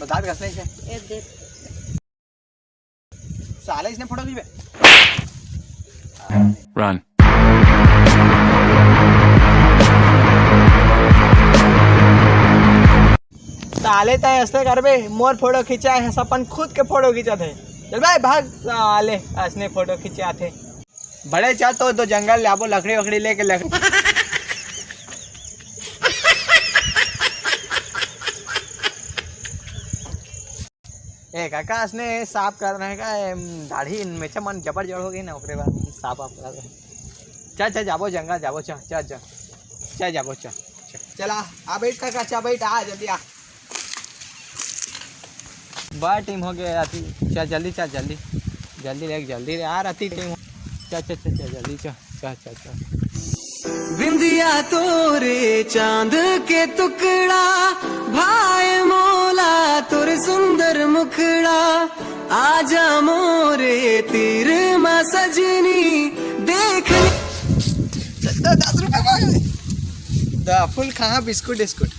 दांत घसने છે એ દે साले इसने फोटो खींचे रन साले तय ऐसे कर बे मोर फोटो खींचा है अपन खुद के फोटो खींचा थे चल भाई भाग साले ऐसने फोटो खींचे थे बड़े चाह तो जंगल लाबो लकड़ी वकड़ी लेके लकड़ी ए काका इसने साफ कर रहे का दाढ़ी में मन जबर जड़ हो गई ना ओकरे बाद साफ आप कर रहे चल चल जाबो जंगल जाबो चल चल चल चल जाबो चल चला आ बैठ काका चा बैठ आ जल्दी आ बड़ा टीम हो गया आती चल जल्दी चल जल्दी जल्दी ले जल्दी आ रही टीम चल चल चल चल जल्दी चल चल चल चल बिंदिया तोरे चांद के टुकड़ा भाई मोला तोरे सुंदर मुखड़ा आजा मोरे तीर मां सजनी देख 10 रुपए फुल खा बिस्कुट बिस्कुट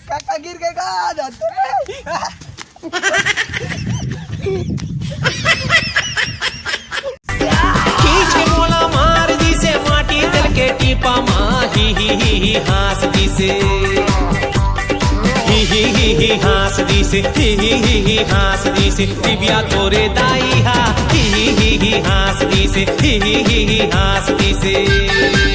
काका गिर गए का खींचे मोला मार दी से माटी दिल के टीपा माँ ही हास दी से ही हास दी से ही हास दी से दिव्या तोरे दाई हा ही हास दी से ही हास दी से